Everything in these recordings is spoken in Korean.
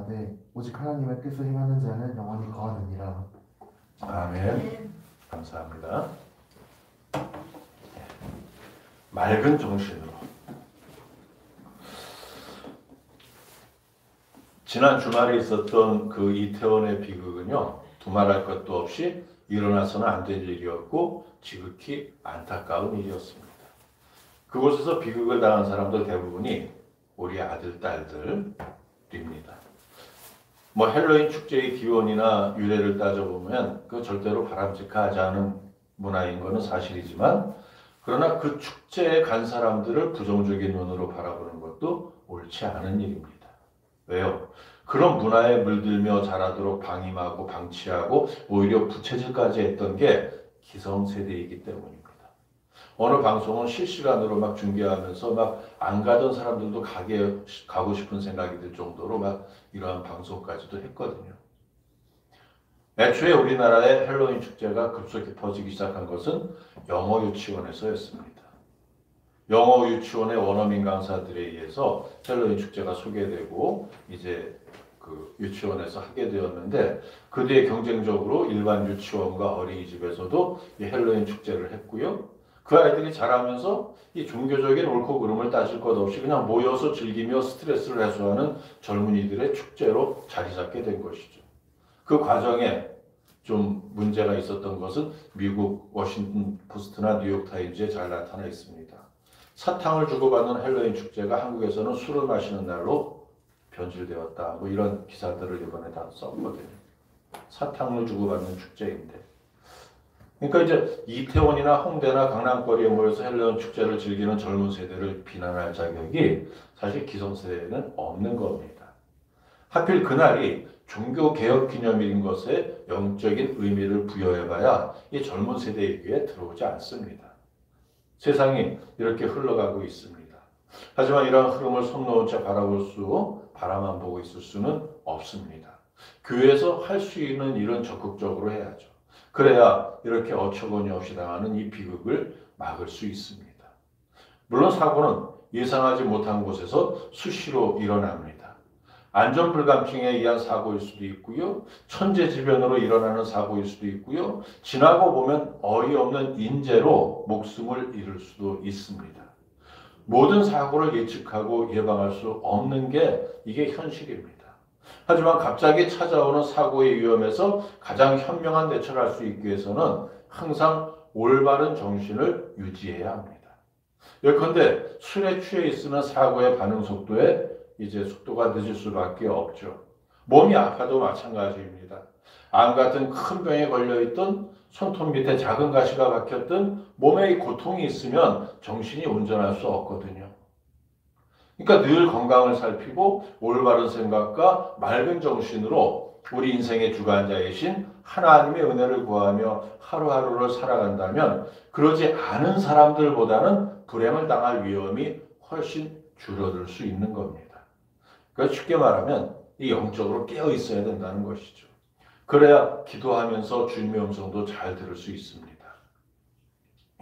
가되 오직 하나님의 뜻을 행하는 자는 영원히 거하느니라. 아멘. 감사합니다. 맑은 정신으로. 지난 주말에 있었던 그 이태원의 비극은요, 두말할 것도 없이 일어나서는 안 될 일이었고 지극히 안타까운 일이었습니다. 그곳에서 비극을 당한 사람들 대부분이 우리 아들, 딸들입니다. 뭐 헬로윈 축제의 기원이나 유래를 따져보면 그 절대로 바람직하지 않은 문화인 것은 사실이지만, 그러나 그 축제에 간 사람들을 부정적인 눈으로 바라보는 것도 옳지 않은 일입니다. 왜요? 그런 문화에 물들며 자라도록 방임하고 방치하고 오히려 부채질까지 했던 게 기성세대이기 때문입니다. 어느 방송은 실시간으로 막 중계하면서 막 안 가던 사람들도 가고 싶은 생각이 들 정도로 막 이러한 방송까지도 했거든요. 애초에 우리나라의 헬로윈 축제가 급속히 퍼지기 시작한 것은 영어 유치원에서였습니다. 영어 유치원의 원어민 강사들에 의해서 헬로윈 축제가 소개되고 이제 그 유치원에서 하게 되었는데, 그 뒤에 경쟁적으로 일반 유치원과 어린이집에서도 이 헬로윈 축제를 했고요. 그 아이들이 자라면서 이 종교적인 옳고 그름을 따질 것 없이 그냥 모여서 즐기며 스트레스를 해소하는 젊은이들의 축제로 자리 잡게 된 것이죠. 그 과정에 좀 문제가 있었던 것은 미국 워싱턴 포스트나 뉴욕 타임즈에 잘 나타나 있습니다. 사탕을 주고받는 헬로윈 축제가 한국에서는 술을 마시는 날로 변질되었다. 뭐 이런 기사들을 이번에 다 썼거든요. 사탕을 주고받는 축제인데. 그러니까 이제 이태원이나 홍대나 강남거리에 모여서 헬로윈 축제를 즐기는 젊은 세대를 비난할 자격이 사실 기성세대에는 없는 겁니다. 하필 그날이 종교개혁기념일인 것에 영적인 의미를 부여해봐야 이 젊은 세대의 귀에 들어오지 않습니다. 세상이 이렇게 흘러가고 있습니다. 하지만 이러한 흐름을 손 놓은 채 바라만 보고 있을 수는 없습니다. 교회에서 할 수 있는 일은 적극적으로 해야죠. 그래야 이렇게 어처구니 없이 당하는 이 비극을 막을 수 있습니다. 물론 사고는 예상하지 못한 곳에서 수시로 일어납니다. 안전불감증에 의한 사고일 수도 있고요. 천재지변으로 일어나는 사고일 수도 있고요. 지나고 보면 어이없는 인재로 목숨을 잃을 수도 있습니다. 모든 사고를 예측하고 예방할 수 없는 게 이게 현실입니다. 하지만 갑자기 찾아오는 사고의 위험에서 가장 현명한 대처를 할 수 있기 위해서는 항상 올바른 정신을 유지해야 합니다. 예컨대 술에 취해 있으면 사고의 반응 속도에 이제 속도가 늦을 수밖에 없죠. 몸이 아파도 마찬가지입니다. 암 같은 큰 병에 걸려있던 손톱 밑에 작은 가시가 박혔든 몸에 고통이 있으면 정신이 온전할 수 없거든요. 그러니까 늘 건강을 살피고 올바른 생각과 맑은 정신으로 우리 인생의 주관자이신 하나님의 은혜를 구하며 하루하루를 살아간다면 그러지 않은 사람들보다는 불행을 당할 위험이 훨씬 줄어들 수 있는 겁니다. 그러니까 쉽게 말하면 이 영적으로 깨어 있어야 된다는 것이죠. 그래야 기도하면서 주님의 음성도 잘 들을 수 있습니다.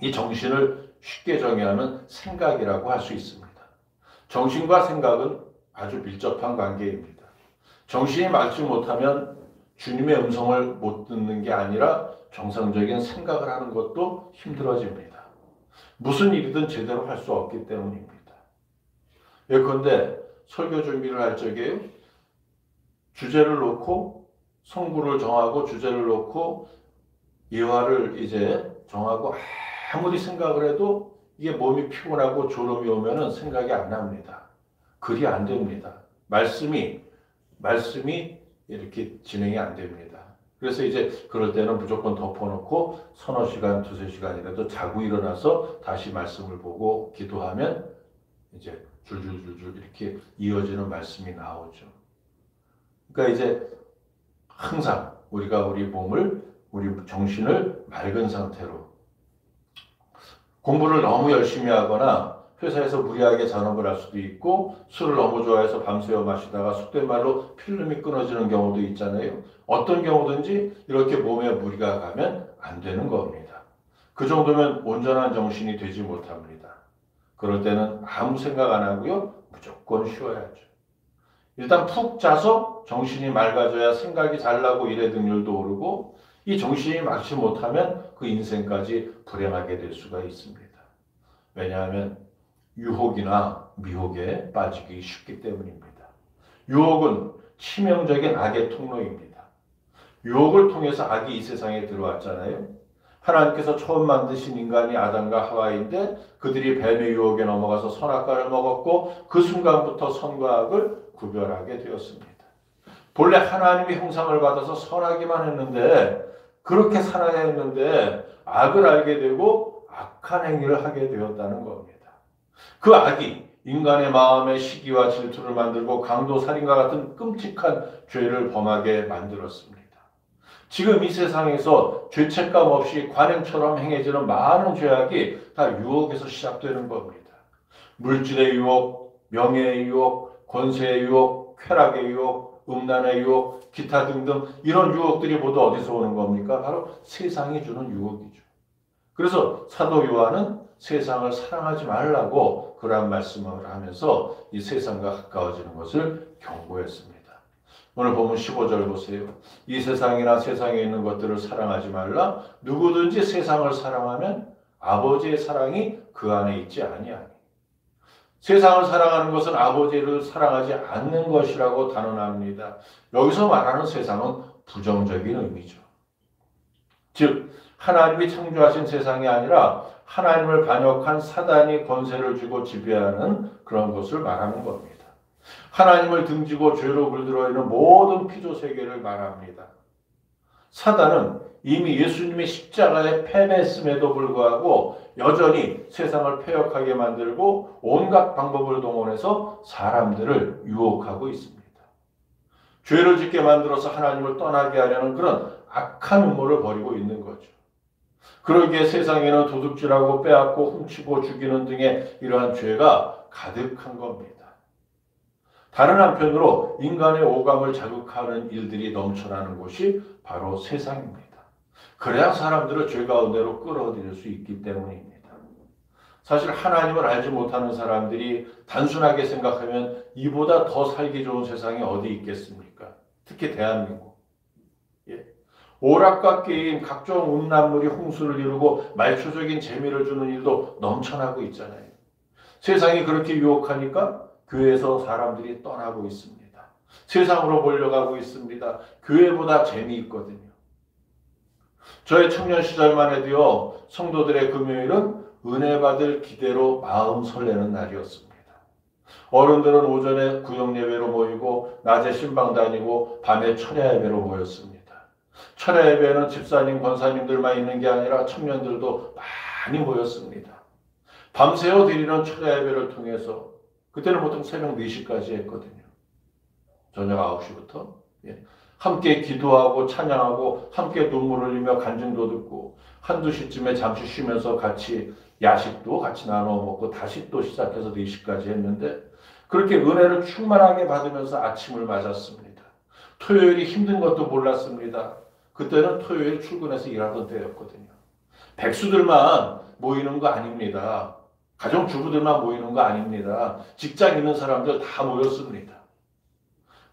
이 정신을 쉽게 정의하는 생각이라고 할 수 있습니다. 정신과 생각은 아주 밀접한 관계입니다. 정신이 맑지 못하면 주님의 음성을 못 듣는 게 아니라 정상적인 생각을 하는 것도 힘들어집니다. 무슨 일이든 제대로 할 수 없기 때문입니다. 예컨대 설교 준비를 할 적에 주제를 놓고 성구를 정하고 주제를 놓고 예화를 이제 정하고 아무리 생각을 해도 이게 몸이 피곤하고 졸음이 오면은 생각이 안 납니다. 그리 안 됩니다. 말씀이 이렇게 진행이 안 됩니다. 그래서 이제 그럴 때는 무조건 덮어놓고 서너 시간, 두세 시간이라도 자고 일어나서 다시 말씀을 보고 기도하면 이제 줄줄줄줄 이렇게 이어지는 말씀이 나오죠. 그러니까 이제 항상 우리가 우리 몸을, 우리 정신을 맑은 상태로 공부를 너무 열심히 하거나 회사에서 무리하게 잔업을 할 수도 있고 술을 너무 좋아해서 밤새워 마시다가 속된 말로 필름이 끊어지는 경우도 있잖아요. 어떤 경우든지 이렇게 몸에 무리가 가면 안 되는 겁니다. 그 정도면 온전한 정신이 되지 못합니다. 그럴 때는 아무 생각 안 하고요. 무조건 쉬어야죠. 일단 푹 자서 정신이 맑아져야 생각이 잘 나고 일의 능률도 오르고, 이 정신이 맑지 못하면 그 인생까지 불행하게 될 수가 있습니다. 왜냐하면 유혹이나 미혹에 빠지기 쉽기 때문입니다. 유혹은 치명적인 악의 통로입니다. 유혹을 통해서 악이 이 세상에 들어왔잖아요. 하나님께서 처음 만드신 인간이 아담과 하와인데 그들이 뱀의 유혹에 넘어가서 선악과를 먹었고 그 순간부터 선과 악을 구별하게 되었습니다. 본래 하나님의 형상을 받아서 선하기만 했는데, 그렇게 살아야 했는데 악을 알게 되고 악한 행위를 하게 되었다는 겁니다. 그 악이 인간의 마음에 시기와 질투를 만들고 강도 살인과 같은 끔찍한 죄를 범하게 만들었습니다. 지금 이 세상에서 죄책감 없이 관행처럼 행해지는 많은 죄악이 다 유혹에서 시작되는 겁니다. 물질의 유혹, 명예의 유혹, 권세의 유혹, 쾌락의 유혹, 음란의 유혹, 기타 등등 이런 유혹들이 모두 어디서 오는 겁니까? 바로 세상이 주는 유혹이죠. 그래서 사도 요한은 세상을 사랑하지 말라고 그러한 말씀을 하면서 이 세상과 가까워지는 것을 경고했습니다. 오늘 보면 15절 보세요. 이 세상이나 세상에 있는 것들을 사랑하지 말라. 누구든지 세상을 사랑하면 아버지의 사랑이 그 안에 있지 아니하니. 세상을 사랑하는 것은 아버지를 사랑하지 않는 것이라고 단언합니다. 여기서 말하는 세상은 부정적인 의미죠. 즉 하나님이 창조하신 세상이 아니라 하나님을 반역한 사단이 권세를 쥐고 지배하는 그런 것을 말하는 겁니다. 하나님을 등지고 죄로 물들어 있는 모든 피조 세계를 말합니다. 사단은 이미 예수님의 십자가에 패배했음에도 불구하고 여전히 세상을 패역하게 만들고 온갖 방법을 동원해서 사람들을 유혹하고 있습니다. 죄를 짓게 만들어서 하나님을 떠나게 하려는 그런 악한 음모를 벌이고 있는 거죠. 그러기에 세상에는 도둑질하고 빼앗고 훔치고 죽이는 등의 이러한 죄가 가득한 겁니다. 다른 한편으로 인간의 오감을 자극하는 일들이 넘쳐나는 곳이 바로 세상입니다. 그래야 사람들을 죄 가운데로 끌어들일 수 있기 때문입니다. 사실 하나님을 알지 못하는 사람들이 단순하게 생각하면 이보다 더 살기 좋은 세상이 어디 있겠습니까? 특히 대한민국. 오락과 게임, 각종 음란물이 홍수를 이루고 말초적인 재미를 주는 일도 넘쳐나고 있잖아요. 세상이 그렇게 유혹하니까 교회에서 사람들이 떠나고 있습니다. 세상으로 몰려가고 있습니다. 교회보다 재미있거든요. 저의 청년 시절만 해도요, 성도들의 금요일은 은혜 받을 기대로 마음 설레는 날이었습니다. 어른들은 오전에 구역 예배로 모이고 낮에 신방 다니고 밤에 철야 예배로 모였습니다. 철야 예배는 집사님, 권사님들만 있는 게 아니라 청년들도 많이 모였습니다. 밤새워 드리는 철야 예배를 통해서 그때는 보통 새벽 4시까지 했거든요. 저녁 9시부터. 함께 기도하고 찬양하고 함께 눈물 흘리며 간증도 듣고 한두 시쯤에 잠시 쉬면서 같이 야식도 같이 나눠 먹고 다시 또 시작해서 4시까지 했는데 그렇게 은혜를 충만하게 받으면서 아침을 맞았습니다. 토요일이 힘든 것도 몰랐습니다. 그때는 토요일 출근해서 일하던 때였거든요. 백수들만 모이는 거 아닙니다. 가정주부들만 모이는 거 아닙니다. 직장 있는 사람들 다 모였습니다.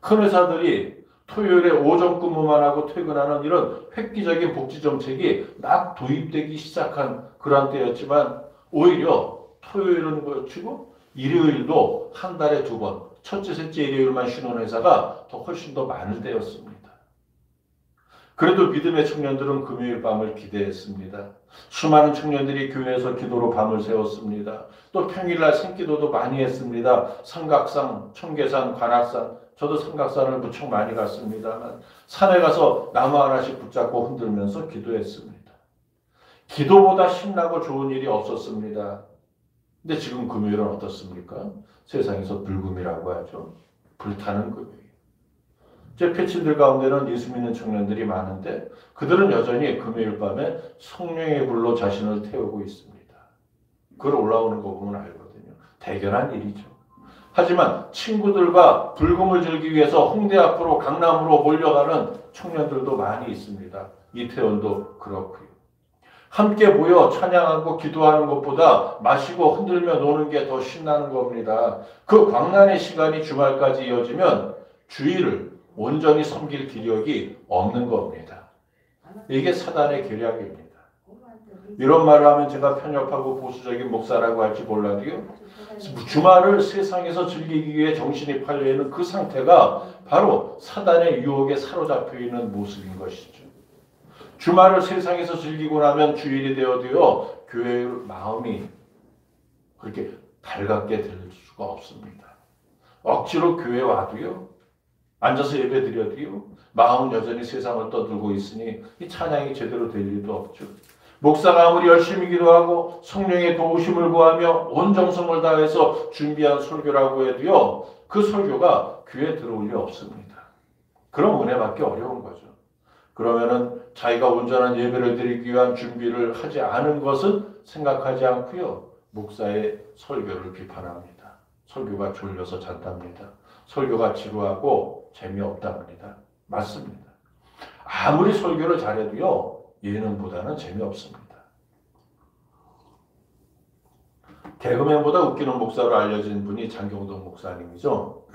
큰 회사들이 토요일에 오전 근무만 하고 퇴근하는 이런 획기적인 복지 정책이 막 도입되기 시작한 그런 때였지만 오히려 토요일은 그치고 일요일도 한 달에 2번, 첫째, 셋째 일요일만 쉬는 회사가 훨씬 더 많을 때였습니다. 그래도 믿음의 청년들은 금요일 밤을 기대했습니다. 수많은 청년들이 교회에서 기도로 밤을 새웠습니다. 또 평일날 생기도도 많이 했습니다. 삼각산, 청계산, 관악산, 저도 삼각산을 무척 많이 갔습니다만 산에 가서 나무 하나씩 붙잡고 흔들면서 기도했습니다. 기도보다 신나고 좋은 일이 없었습니다. 근데 지금 금요일은 어떻습니까? 세상에서 불금이라고 하죠. 불타는 금요일. 제 패친들 가운데는 예수 믿는 청년들이 많은데 그들은 여전히 금요일 밤에 성령의 불로 자신을 태우고 있습니다. 글 올라오는 거 보면 알거든요. 대견한 일이죠. 하지만 친구들과 불금을 즐기기 위해서 홍대 앞으로 강남으로 몰려가는 청년들도 많이 있습니다. 이태원도 그렇고요. 함께 모여 찬양하고 기도하는 것보다 마시고 흔들며 노는 게 더 신나는 겁니다. 그 광란의 시간이 주말까지 이어지면 주일을 온전히 섬길 기력이 없는 겁니다. 이게 사단의 계략입니다. 이런 말을 하면 제가 편협하고 보수적인 목사라고 할지 몰라도요. 주말을 세상에서 즐기기 위해 정신이 팔려있는 그 상태가 바로 사단의 유혹에 사로잡혀 있는 모습인 것이죠. 주말을 세상에서 즐기고 나면 주일이 되어도요. 교회의 마음이 그렇게 달갑게 될 수가 없습니다. 억지로 교회 와도요. 앉아서 예배 드려도요. 마음 여전히 세상을 떠들고 있으니 이 찬양이 제대로 될 일도 없죠. 목사가 아무리 열심히 기도하고 성령의 도우심을 구하며 온 정성을 다해서 준비한 설교라고 해도요. 그 설교가 귀에 들어올 리 없습니다. 그런 은혜받기 어려운 거죠. 그러면은 자기가 온전한 예배를 드리기 위한 준비를 하지 않은 것은 생각하지 않고요. 목사의 설교를 비판합니다. 설교가 졸려서 잔답니다. 설교가 지루하고 재미없답니다. 맞습니다. 아무리 설교를 잘해도요. 예능보다는 재미없습니다. 개그맨보다 웃기는 목사로 알려진 분이 장경동 목사님이죠.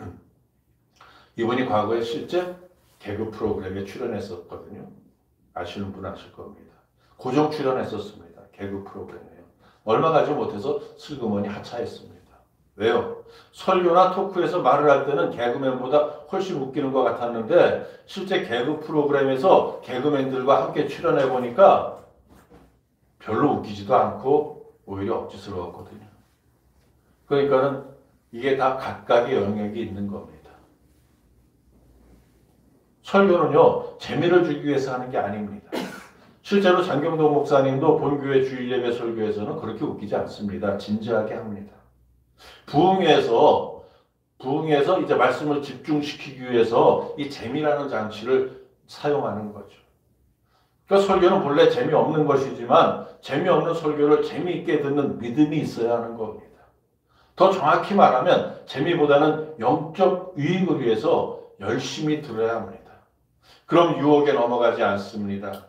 이분이 과거에 실제 개그 프로그램에 출연했었거든요. 아시는 분 아실 겁니다. 고정 출연했었습니다. 개그 프로그램에요. 얼마 가지 못해서 슬그머니 하차했습니다. 왜요? 설교나 토크에서 말을 할 때는 개그맨보다 훨씬 웃기는 것 같았는데 실제 개그 프로그램에서 개그맨들과 함께 출연해 보니까 별로 웃기지도 않고 오히려 억지스러웠거든요. 그러니까는 이게 다 각각의 영역이 있는 겁니다. 설교는요, 재미를 주기 위해서 하는 게 아닙니다. 실제로 장경동 목사님도 본교회 주일 예배 설교에서는 그렇게 웃기지 않습니다. 진지하게 합니다. 부흥회에서 이제 말씀을 집중시키기 위해서 이 재미라는 장치를 사용하는 거죠. 그러니까 설교는 본래 재미없는 것이지만 재미없는 설교를 재미있게 듣는 믿음이 있어야 하는 겁니다. 더 정확히 말하면 재미보다는 영적 유익을 위해서 열심히 들어야 합니다. 그럼 유혹에 넘어가지 않습니다.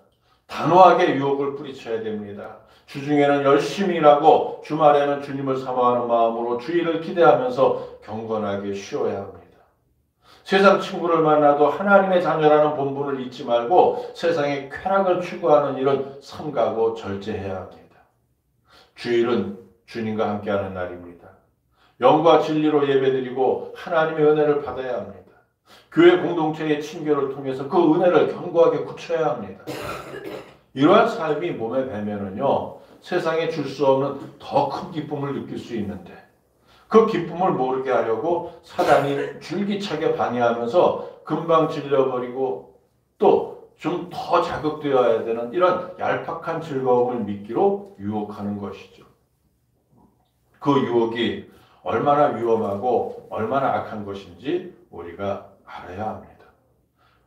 단호하게 유혹을 뿌리쳐야 됩니다. 주중에는 열심히 일하고 주말에는 주님을 사모하는 마음으로 주일을 기대하면서 경건하게 쉬어야 합니다. 세상 친구를 만나도 하나님의 자녀라는 본분을 잊지 말고 세상의 쾌락을 추구하는 일은 삼가고 절제해야 합니다. 주일은 주님과 함께하는 날입니다. 영과 진리로 예배드리고 하나님의 은혜를 받아야 합니다. 교회 공동체의 친교를 통해서 그 은혜를 견고하게 굳혀야 합니다. 이러한 삶이 몸에 배면은요, 세상에 줄 수 없는 더 큰 기쁨을 느낄 수 있는데 그 기쁨을 모르게 하려고 사단이 줄기차게 방해하면서 금방 질려버리고 또 좀 더 자극되어야 되는 이런 얄팍한 즐거움을 미끼로 유혹하는 것이죠. 그 유혹이 얼마나 위험하고 얼마나 악한 것인지 우리가 알아야 합니다.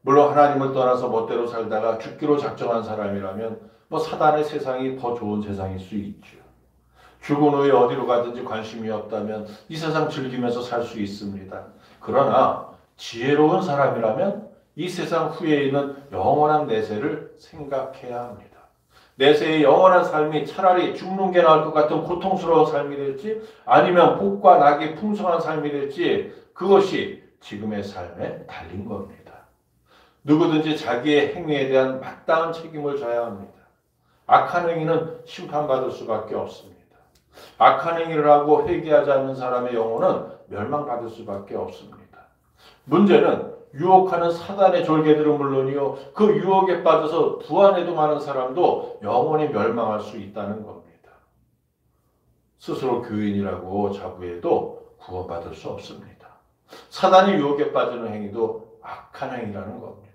물론 하나님을 떠나서 멋대로 살다가 죽기로 작정한 사람이라면 사단의 세상이 더 좋은 세상일 수 있죠. 죽은 후에 어디로 가든지 관심이 없다면 이 세상 즐기면서 살 수 있습니다. 그러나 지혜로운 사람이라면 이 세상 후에 있는 영원한 내세를 생각해야 합니다. 내세의 영원한 삶이 차라리 죽는 게 나을 것 같은 고통스러운 삶이 될지 아니면 복과 낙이 풍성한 삶이 될지 그것이 지금의 삶에 달린 겁니다. 누구든지 자기의 행위에 대한 마땅한 책임을 져야 합니다. 악한 행위는 심판받을 수밖에 없습니다. 악한 행위를 하고 회개하지 않는 사람의 영혼은 멸망받을 수밖에 없습니다. 문제는 유혹하는 사단의 졸개들은 물론이요, 그 유혹에 빠져서 부안해도 많은 사람도 영원히 멸망할 수 있다는 겁니다. 스스로 교인이라고 자부해도 구원받을 수 없습니다. 사단의 유혹에 빠지는 행위도 악한 행위라는 겁니다.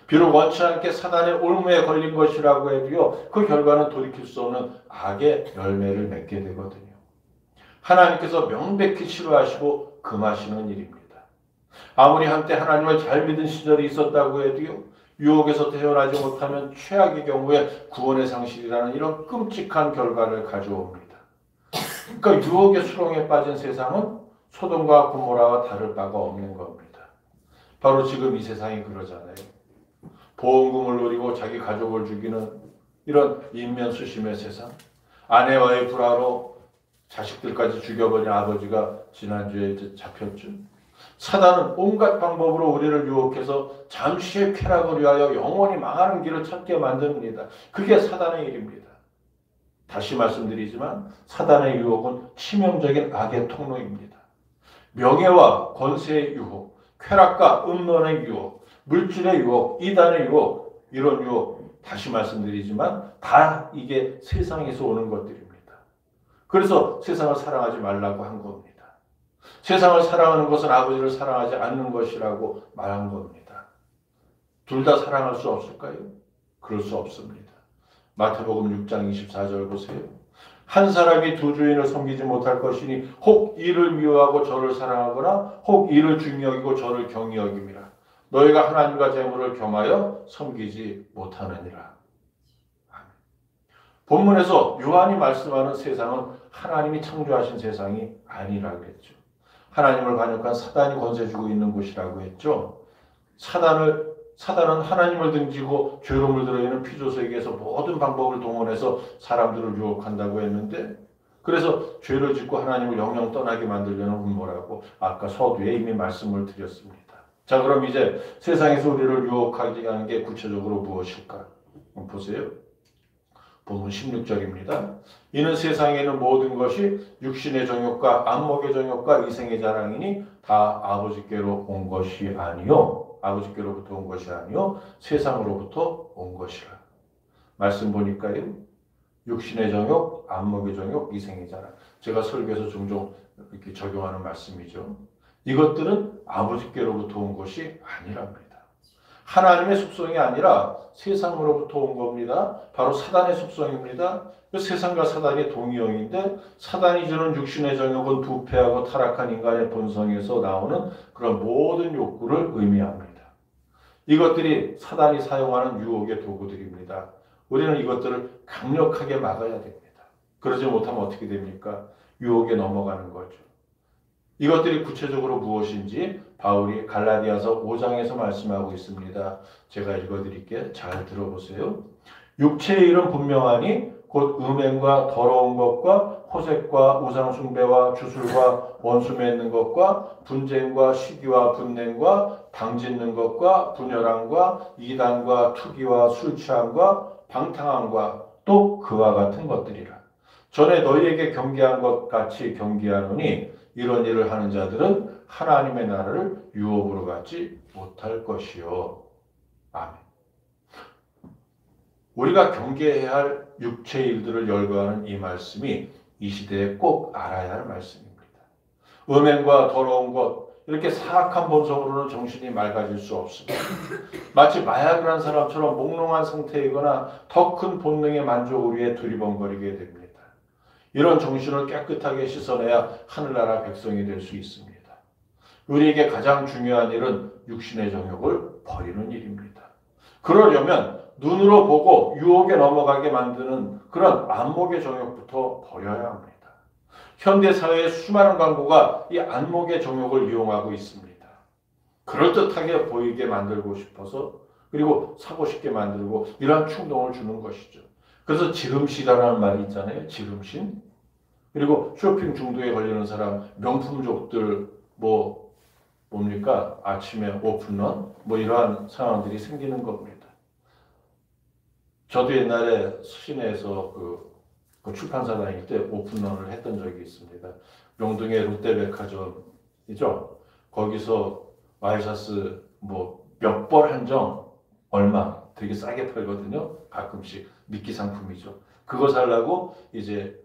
비록 원치 않게 사단의 올무에 걸린 것이라고 해도요, 그 결과는 돌이킬 수 없는 악의 열매를 맺게 되거든요. 하나님께서 명백히 싫어하시고 금하시는 일입니다. 아무리 한때 하나님을 잘 믿은 시절이 있었다고 해도요, 유혹에서 태어나지 못하면 최악의 경우에 구원의 상실이라는 이런 끔찍한 결과를 가져옵니다. 그러니까 유혹의 수렁에 빠진 세상은 소돔과 고모라와 다를 바가 없는 겁니다. 바로 지금 이 세상이 그러잖아요. 보험금을 노리고 자기 가족을 죽이는 이런 인면수심의 세상, 아내와의 불화로 자식들까지 죽여버린 아버지가 지난주에 이제 잡혔죠. 사단은 온갖 방법으로 우리를 유혹해서 잠시의 쾌락을 위하여 영원히 망하는 길을 찾게 만듭니다. 그게 사단의 일입니다. 다시 말씀드리지만 사단의 유혹은 치명적인 악의 통로입니다. 명예와 권세의 유혹, 쾌락과 음란의 유혹, 물질의 유혹, 이단의 유혹, 이런 유혹, 다시 말씀드리지만 다 이게 세상에서 오는 것들입니다. 그래서 세상을 사랑하지 말라고 한 겁니다. 세상을 사랑하는 것은 아버지를 사랑하지 않는 것이라고 말한 겁니다. 둘 다 사랑할 수 없을까요? 그럴 수 없습니다. 마태복음 6장 24절 보세요. 한 사람이 두 주인을 섬기지 못할 것이니 혹 이를 미워하고 저를 사랑하거나 혹 이를 중히 여기고 저를 경히 여김이라. 너희가 하나님과 재물을 겸하여 섬기지 못하느니라. 아멘. 본문에서 요한이 말씀하는 세상은 하나님이 창조하신 세상이 아니라고 했죠. 하나님을 반역한 사단이 권세 주고 있는 곳이라고 했죠. 사단은 하나님을 등지고 죄로 물들어 있는 피조세계에서 모든 방법을 동원해서 사람들을 유혹한다고 했는데, 그래서 죄를 짓고 하나님을 영영 떠나게 만들려는 음모라고 아까 서두에 이미 말씀을 드렸습니다. 자, 그럼 이제 세상에서 우리를 유혹하게 하는 게 구체적으로 무엇일까? 보세요. 본문 16절입니다. 이는 세상에 있는 모든 것이 육신의 정욕과 안목의 정욕과 이생의 자랑이니 다 아버지께로 온 것이 아니요. 아버지께로부터 온 것이 아니요. 세상으로부터 온 것이라. 말씀 보니까요. 육신의 정욕, 안목의 정욕, 이생의 자랑. 제가 설교에서 종종 이렇게 적용하는 말씀이죠. 이것들은 아버지께로부터 온 것이 아니랍니다. 하나님의 속성이 아니라 세상으로부터 온 겁니다. 바로 사단의 속성입니다. 세상과 사단이 동의형인데 사단이 주는 육신의 정욕은 부패하고 타락한 인간의 본성에서 나오는 그런 모든 욕구를 의미합니다. 이것들이 사단이 사용하는 유혹의 도구들입니다. 우리는 이것들을 강력하게 막아야 됩니다. 그러지 못하면 어떻게 됩니까? 유혹에 넘어가는 거죠. 이것들이 구체적으로 무엇인지 바울이 갈라디아서 5장에서 말씀하고 있습니다. 제가 읽어드릴게요. 잘 들어보세요. 육체의 일은 분명하니 곧 음행과 더러운 것과 호색과 우상숭배와 주술과 원수 맺는 것과 분쟁과 시기와 분냉과 당짓는 것과 분열함과 이단과 투기와 술취함과 방탕함과 또 그와 같은 것들이라. 전에 너희에게 경계한 것 같이 경계하노니 이런 일을 하는 자들은 하나님의 나라를 유업으로 갖지 못할 것이요. 아멘. 우리가 경계해야 할 육체의 일들을 열거하는 이 말씀이 이 시대에 꼭 알아야 할 말씀입니다. 음행과 더러운 것, 이렇게 사악한 본성으로는 정신이 맑아질 수 없습니다. 마치 마약을 한 사람처럼 몽롱한 상태이거나 더 큰 본능의 만족을 위해 두리번거리게 됩니다. 이런 정신을 깨끗하게 씻어내야 하늘나라 백성이 될 수 있습니다. 우리에게 가장 중요한 일은 육신의 정욕을 버리는 일입니다. 그러려면 눈으로 보고 유혹에 넘어가게 만드는 그런 안목의 정욕부터 버려야 합니다. 현대사회의 수많은 광고가 이 안목의 정욕을 이용하고 있습니다. 그럴듯하게 보이게 만들고 싶어서, 그리고 사고 싶게 만들고 이러한 충동을 주는 것이죠. 그래서 지름신이라는 말이 있잖아요. 지름신. 그리고 쇼핑 중독에 걸리는 사람, 명품족들 뭡니까? 아침에 오픈런 이러한 상황들이 생기는 겁니다. 저도 옛날에 시내에서 그 출판사 다닐 때 오픈런을 했던 적이 있습니다. 명동의 롯데백화점이죠. 거기서 와이셔츠 몇 벌 한정 얼마 되게 싸게 팔거든요. 가끔씩 미끼 상품이죠. 그거 살라고 이제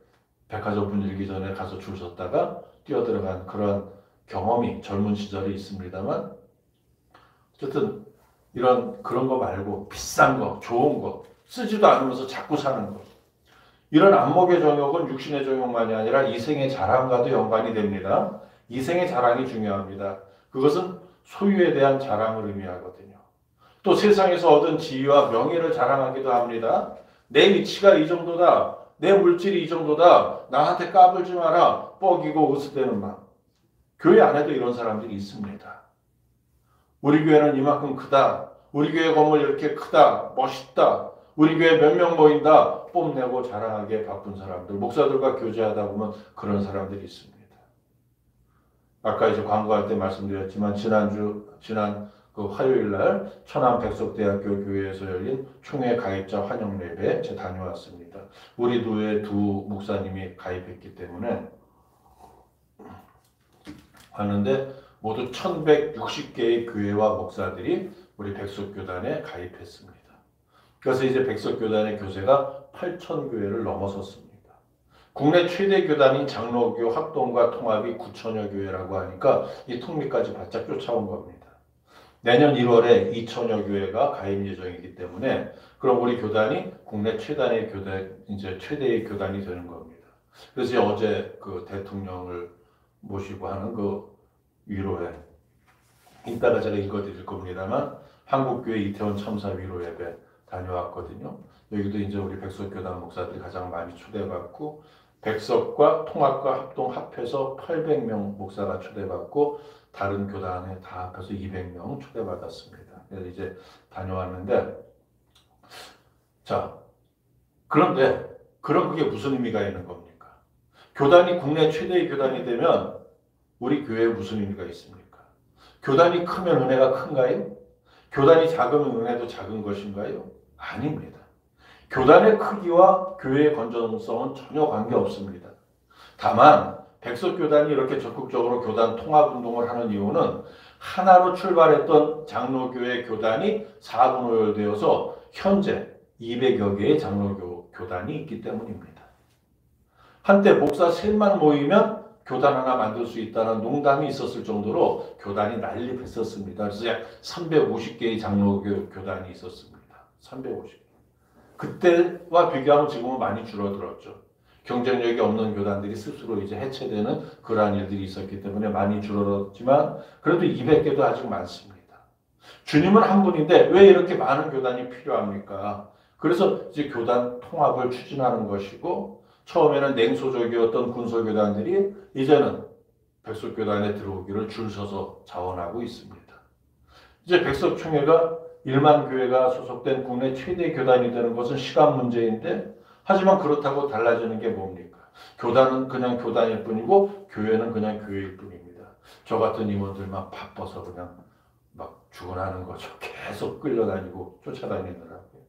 백화점 문 열기 전에 가서 줄 섰다가 뛰어들어간 그런 경험이 젊은 시절에 있습니다만, 어쨌든 그런 거 말고 비싼 거, 좋은 거, 쓰지도 않으면서 자꾸 사는 거, 이런 안목의 정욕은 육신의 정욕만이 아니라 이생의 자랑과도 연관이 됩니다. 이생의 자랑이 중요합니다. 그것은 소유에 대한 자랑을 의미하거든요. 또 세상에서 얻은 지위와 명예를 자랑하기도 합니다. 내 위치가 이 정도다, 내 물질이 이 정도다, 나한테 까불지 마라, 뻐기고 으스대는 마음. 교회 안에도 이런 사람들이 있습니다. 우리 교회는 이만큼 크다, 우리 교회 건물 이렇게 크다, 멋있다, 우리 교회 몇 명 모인다 뽐내고 자랑하기에 바쁜 사람들, 목사들과 교제하다 보면 그런 사람들이 있습니다. 아까 이제 광고할 때 말씀드렸지만 지난 그 화요일 날 천안 백석대학교 교회에서 열린 총회 가입자 환영 예배에 제가 다녀왔습니다. 우리 교회 두 목사님이 가입했기 때문에 왔는데 모두 1160개의 교회와 목사들이 우리 백석교단에 가입했습니다. 그래서 이제 백석교단의 교세가 8,000교회를 넘어섰습니다. 국내 최대 교단인 장로교 합동과 통합이 9,000여 교회라고 하니까 이 통미까지 바짝 쫓아온 겁니다. 내년 1월에 2,000여 교회가 가입 예정이기 때문에 그럼 우리 교단이 국내 최대의 교단이 되는 겁니다. 그래서 어제 그 대통령을 모시고 하는 그 위로회, 이따가 제가 읽어드릴 겁니다만 한국교회 이태원 참사 위로 예배 다녀왔거든요. 여기도 이제 우리 백석교단 목사들이 가장 많이 초대받고 백석과 통합과 합동 합해서 800명 목사가 초대받고 다른 교단에 다 합해서 200명 초대받았습니다. 그래서 이제 다녀왔는데 자 그런데 그럼 그게 무슨 의미가 있는 겁니까? 교단이 국내 최대의 교단이 되면 우리 교회에 무슨 의미가 있습니까? 교단이 크면 은혜가 큰가요? 교단이 작으면 은혜도 작은 것인가요? 아닙니다. 교단의 크기와 교회의 건전성은 전혀 관계없습니다. 다만 백석교단이 이렇게 적극적으로 교단 통합운동을 하는 이유는 하나로 출발했던 장로교회 교단이 4분오열되어서 현재 200여 개의 장로교단이 있기 때문입니다. 한때 목사 셋만 모이면 교단 하나 만들 수 있다는 농담이 있었을 정도로 교단이 난립했었습니다. 그래서 약 350개의 장로교단이 있었습니다. 350개. 그때와 비교하면 지금은 많이 줄어들었죠. 경쟁력이 없는 교단들이 스스로 이제 해체되는 그러한 일들이 있었기 때문에 많이 줄어들었지만 그래도 200개도 아직 많습니다. 주님은 한 분인데 왜 이렇게 많은 교단이 필요합니까? 그래서 이제 교단 통합을 추진하는 것이고 처음에는 냉소적이었던 군소교단들이 이제는 백석교단에 들어오기를 줄 서서 자원하고 있습니다. 이제 백석총회가 1만 교회가 소속된 국내 최대 교단이 되는 것은 시간 문제인데 하지만 그렇다고 달라지는 게 뭡니까? 교단은 그냥 교단일 뿐이고 교회는 그냥 교회일 뿐입니다. 저 같은 임원들만 바빠서 그냥 막 죽어나는 거죠. 계속 끌려다니고 쫓아다니느라고요.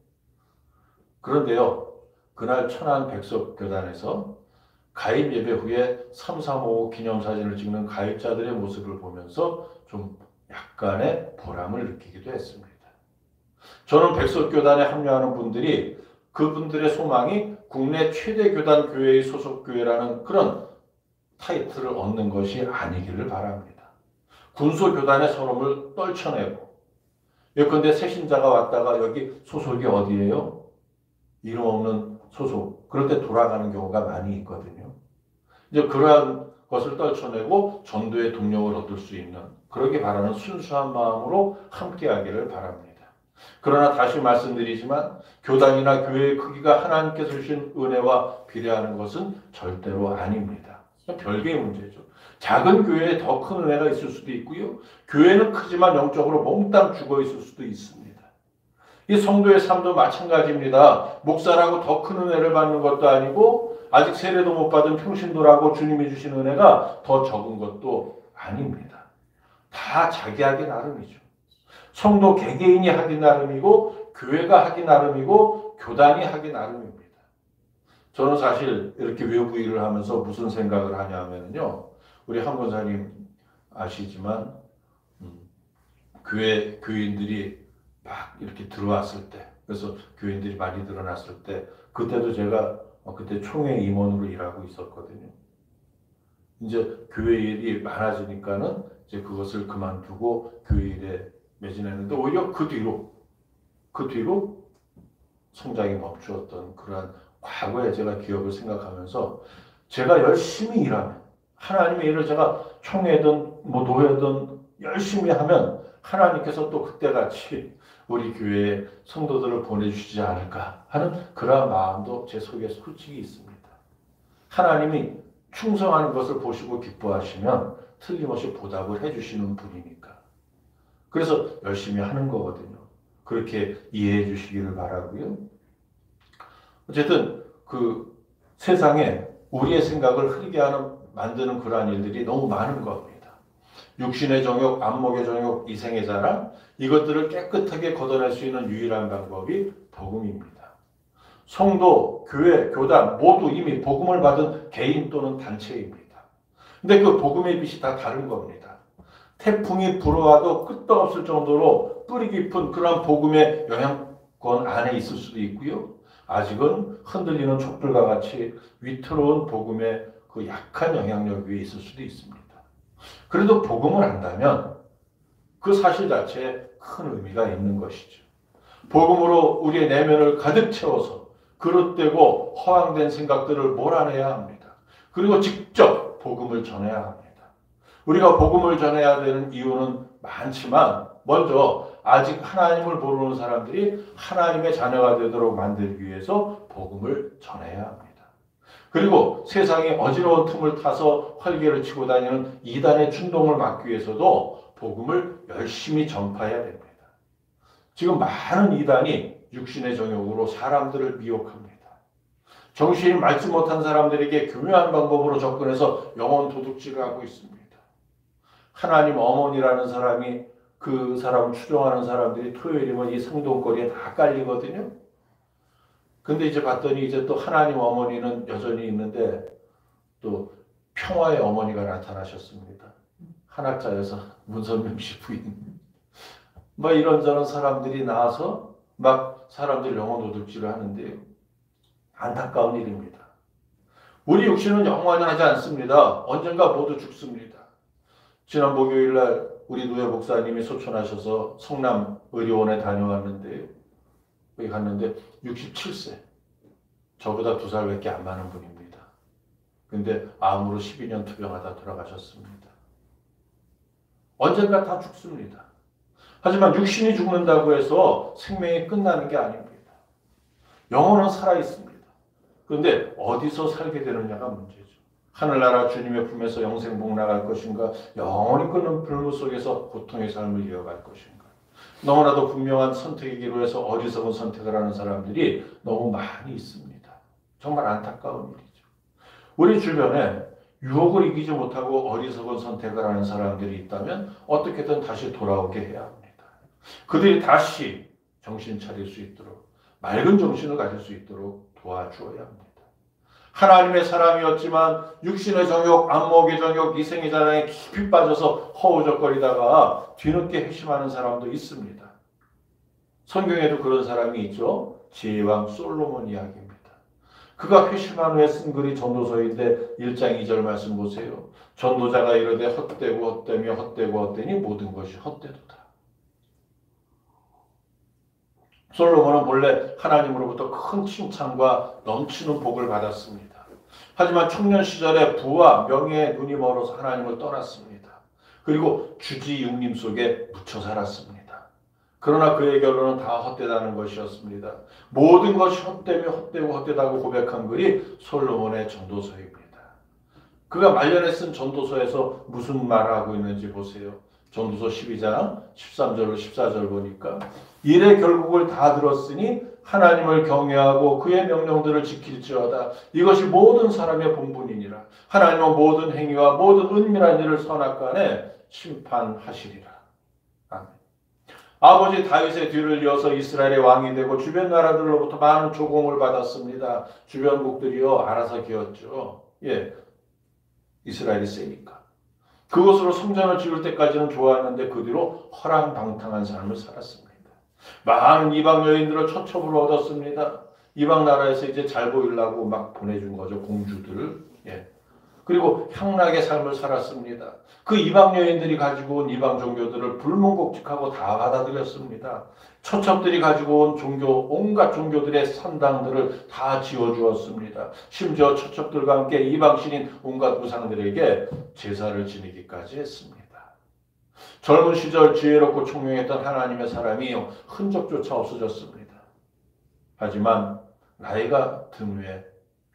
그런데요. 그날 천안 백석교단에서 가입 예배 후에 3355 기념사진을 찍는 가입자들의 모습을 보면서 좀 약간의 보람을 느끼기도 했습니다. 저는 백석교단에 합류하는 분들이 그분들의 소망이 국내 최대 교단 교회의 소속 교회라는 그런 타이틀을 얻는 것이 아니기를 바랍니다. 군소교단의 서름을 떨쳐내고 예컨대 새신자가 왔다가 여기 소속이 어디예요? 이름 없는 소속. 그럴 때 돌아가는 경우가 많이 있거든요. 이제 그러한 것을 떨쳐내고 전도의 동력을 얻을 수 있는 그러기 바라는 순수한 마음으로 함께하기를 바랍니다. 그러나 다시 말씀드리지만 교단이나 교회의 크기가 하나님께서 주신 은혜와 비례하는 것은 절대로 아닙니다. 별개의 문제죠. 작은 교회에 더 큰 은혜가 있을 수도 있고요. 교회는 크지만 영적으로 몽땅 죽어 있을 수도 있습니다. 이 성도의 삶도 마찬가지입니다. 목사라고 더 큰 은혜를 받는 것도 아니고 아직 세례도 못 받은 평신도라고 주님이 주신 은혜가 더 적은 것도 아닙니다. 다 자기 하기 나름이죠. 성도 개개인이 하기 나름이고 교회가 하기 나름이고 교단이 하기 나름입니다. 저는 사실 이렇게 외부 일을 하면서 무슨 생각을 하냐면요. 우리 한 권사님 아시지만 교인들이 막 이렇게 들어왔을 때 그래서 교인들이 많이 늘어났을 때 그때도 제가 그때 총회 임원으로 일하고 있었거든요. 이제 교회 일이 많아지니까는 이제 그것을 그만두고 교회 일에 매진했는데 오히려 그 뒤로 성장이 멈추었던 그러한 과거의 제가 기억을 생각하면서 제가 열심히 일하면 하나님의 일을 제가 총회든 뭐 노회든 열심히 하면 하나님께서 또 그때같이 우리 교회에 성도들을 보내주시지 않을까 하는 그러한 마음도 제 속에 솔직히 있습니다. 하나님이 충성하는 것을 보시고 기뻐하시면 틀림없이 보답을 해주시는 분이니까. 그래서 열심히 하는 거거든요. 그렇게 이해해 주시기를 바라고요. 어쨌든 그 세상에 우리의 생각을 흐리게 만드는 그러한 일들이 너무 많은 겁니다. 육신의 정욕, 안목의 정욕, 이생의 자랑, 이것들을 깨끗하게 걷어낼 수 있는 유일한 방법이 복음입니다. 성도, 교회, 교단 모두 이미 복음을 받은 개인 또는 단체입니다. 근데 그 복음의 빛이 다 다른 겁니다. 태풍이 불어와도 끄떡 없을 정도로 뿌리 깊은 그런 복음의 영향권 안에 있을 수도 있고요. 아직은 흔들리는 촛불과 같이 위태로운 복음의 그 약한 영향력 위에 있을 수도 있습니다. 그래도 복음을 안다면 그 사실 자체에 큰 의미가 있는 것이죠. 복음으로 우리의 내면을 가득 채워서 그릇되고 허황된 생각들을 몰아내야 합니다. 그리고 직접 복음을 전해야 합니다. 우리가 복음을 전해야 되는 이유는 많지만 먼저 아직 하나님을 모르는 사람들이 하나님의 자녀가 되도록 만들기 위해서 복음을 전해야 합니다. 그리고 세상이 어지러운 틈을 타서 활개를 치고 다니는 이단의 충동을 막기 위해서도 복음을 열심히 전파해야 됩니다. 지금 많은 이단이 육신의 정욕으로 사람들을 미혹합니다. 정신이 맑지 못한 사람들에게 교묘한 방법으로 접근해서 영혼 도둑질을 하고 있습니다. 하나님 어머니라는 사람이 그 사람을 추종하는 사람들이 토요일이면 이 상동거리에 다 깔리거든요. 근데 이제 봤더니 이제 또 하나님 어머니는 여전히 있는데 또 평화의 어머니가 나타나셨습니다. 한학자여서 문선명 씨 부인. 뭐 이런저런 사람들이 나와서 막 사람들 영혼 도둑질을 하는데요. 안타까운 일입니다. 우리 육신은 영원하지 않습니다. 언젠가 모두 죽습니다. 지난 목요일 날 우리 노예 목사님이 소천하셔서 성남 의료원에 다녀왔는데요. 거기 갔는데 67세. 저보다 2살밖에 안 많은 분입니다. 근데 암으로 12년 투병하다 돌아가셨습니다. 언젠가 다 죽습니다. 하지만 육신이 죽는다고 해서 생명이 끝나는 게 아닙니다. 영혼은 살아있습니다. 그런데 어디서 살게 되느냐가 문제죠. 하늘나라 주님의 품에서 영생 복락할 것인가, 영원히 끄는 불무 속에서 고통의 삶을 이어갈 것인가. 너무나도 분명한 선택이기로 해서 어리석은 선택을 하는 사람들이 너무 많이 있습니다. 정말 안타까운 일이죠. 우리 주변에 유혹을 이기지 못하고 어리석은 선택을 하는 사람들이 있다면 어떻게든 다시 돌아오게 해야 합니다. 그들이 다시 정신 차릴 수 있도록, 맑은 정신을 가질 수 있도록 도와주어야 합니다. 하나님의 사람이었지만 육신의 정욕, 안목의 정욕, 이생의 자랑에 깊이 빠져서 허우적거리다가 뒤늦게 회심하는 사람도 있습니다. 성경에도 그런 사람이 있죠. 지혜왕 솔로몬 이야기입니다. 그가 회심한 후에 쓴 글이 전도서인데 1장 2절 말씀 보세요. 전도자가 이르되 헛되고 헛되며 헛되고 헛되니 모든 것이 헛되도다. 솔로몬은 본래 하나님으로부터 큰 칭찬과 넘치는 복을 받았습니다. 하지만 청년 시절에 부와 명예에 눈이 멀어서 하나님을 떠났습니다. 그리고 주지 육림 속에 묻혀 살았습니다. 그러나 그의 결론은 다 헛되다는 것이었습니다. 모든 것이 헛되며 헛되고 헛되다고 고백한 글이 솔로몬의 전도서입니다. 그가 말년에 쓴 전도서에서 무슨 말을 하고 있는지 보세요. 전도서 12장 13절로 14절 보니까 일의 결국을 다 들었으니 하나님을 경외하고 그의 명령들을 지킬지어다. 이것이 모든 사람의 본분이니라. 하나님은 모든 행위와 모든 은밀한 일을 선악간에 심판하시리라. 아멘. 아버지 다윗의 뒤를 이어서 이스라엘의 왕이 되고 주변 나라들로부터 많은 조공을 받았습니다. 주변국들이요 알아서 기었죠. 예, 이스라엘이 세니까. 그것으로 성전을 지을 때까지는 좋았는데 그 뒤로 허랑방탕한 삶을 살았습니다. 많은 이방 여인들을 처첩으로 얻었습니다. 이방 나라에서 이제 잘 보이려고 막 보내준 거죠. 공주들을. 예. 그리고 향락의 삶을 살았습니다. 그 이방 여인들이 가지고 온 이방 종교들을 불문곡직하고 다 받아들였습니다. 처첩들이 가지고 온 종교, 온갖 종교들의 산당들을 다 지어주었습니다. 심지어 처첩들과 함께 이방신인 온갖 우상들에게 제사를 지내기까지 했습니다. 젊은 시절 지혜롭고 총명했던 하나님의 사람이 흔적조차 없어졌습니다. 하지만 나이가 든 후에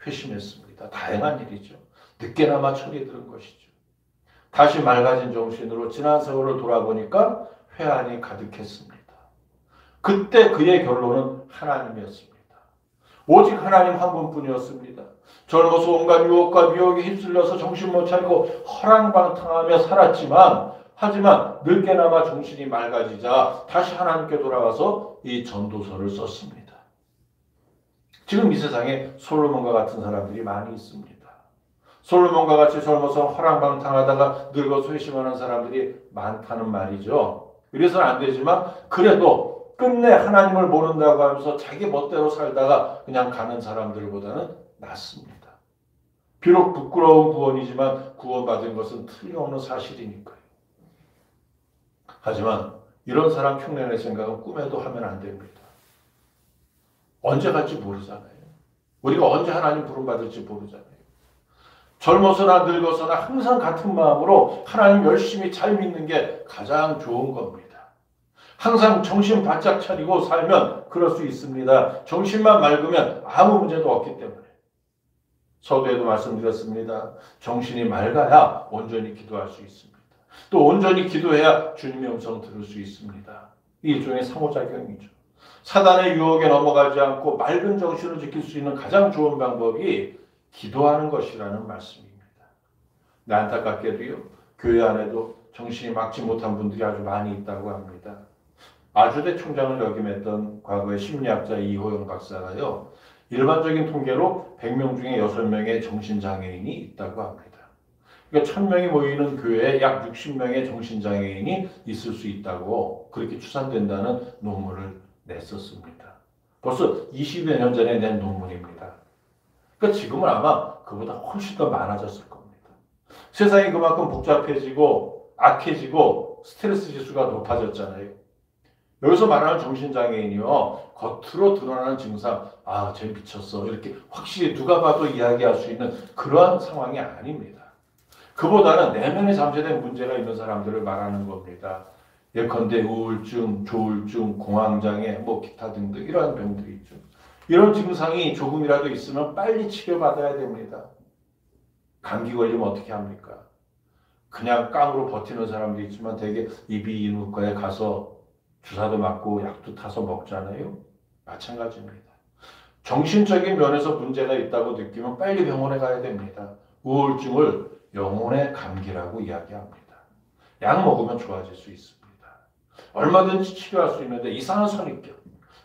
회심했습니다. 다행한 일이죠. 늦게나마 철이 들은 것이죠. 다시 맑아진 정신으로 지난 세월을 돌아보니까 회한이 가득했습니다. 그때 그의 결론은 하나님이었습니다. 오직 하나님 한 분뿐이었습니다. 젊어서 온갖 유혹과 미혹에 휩쓸려서 정신 못 차리고 허랑방탕하며 살았지만 하지만 늙게나마 정신이 맑아지자 다시 하나님께 돌아와서 이 전도서를 썼습니다. 지금 이 세상에 솔로몬과 같은 사람들이 많이 있습니다. 솔로몬과 같이 젊어서 허랑방탕하다가 늙어서 회심하는 사람들이 많다는 말이죠. 그래서는 안 되지만 그래도 끝내 하나님을 모른다고 하면서 자기 멋대로 살다가 그냥 가는 사람들보다는 낫습니다. 비록 부끄러운 구원이지만 구원받은 것은 틀림없는 사실이니까요. 하지만 이런 사람 흉내낼 생각은 꿈에도 하면 안 됩니다. 언제 갈지 모르잖아요. 우리가 언제 하나님 부름받을지 모르잖아요. 젊어서나 늙어서나 항상 같은 마음으로 하나님 열심히 잘 믿는 게 가장 좋은 겁니다. 항상 정신 바짝 차리고 살면 그럴 수 있습니다. 정신만 맑으면 아무 문제도 없기 때문에. 서두에도 말씀드렸습니다. 정신이 맑아야 온전히 기도할 수 있습니다. 또 온전히 기도해야 주님의 음성 들을 수 있습니다. 이 일종의 상호작용이죠. 사단의 유혹에 넘어가지 않고 맑은 정신을 지킬 수 있는 가장 좋은 방법이 기도하는 것이라는 말씀입니다. 안타깝게도요, 교회 안에도 정신이 막지 못한 분들이 아주 많이 있다고 합니다. 아주대 총장을 역임했던 과거의 심리학자 이호영 박사가요, 일반적인 통계로 100명 중에 6명의 정신장애인이 있다고 합니다. 그러니까 1000명이 모이는 교회에 약 60명의 정신장애인이 있을 수 있다고 그렇게 추산된다는 논문을 냈었습니다. 벌써 20여 년 전에 낸 논문입니다. 그러니까 지금은 아마 그보다 훨씬 더 많아졌을 겁니다. 세상이 그만큼 복잡해지고 악해지고 스트레스 지수가 높아졌잖아요. 여기서 말하는 정신장애인이요, 겉으로 드러나는 증상, 쟤 미쳤어, 이렇게 확실히 누가 봐도 이야기할 수 있는 그러한 상황이 아닙니다. 그보다는 내면에 잠재된 문제가 있는 사람들을 말하는 겁니다. 예컨대 우울증, 조울증, 공황장애, 기타 등등 이러한 병들이 있죠. 이런 증상이 조금이라도 있으면 빨리 치료받아야 됩니다. 감기 걸리면 어떻게 합니까? 그냥 깡으로 버티는 사람도 있지만 대개 이비인후과에 가서 주사도 맞고 약도 타서 먹잖아요. 마찬가지입니다. 정신적인 면에서 문제가 있다고 느끼면 빨리 병원에 가야 됩니다. 우울증을 영혼의 감기라고 이야기합니다. 약 먹으면 좋아질 수 있습니다. 얼마든지 치료할 수 있는데 이상한 선입견,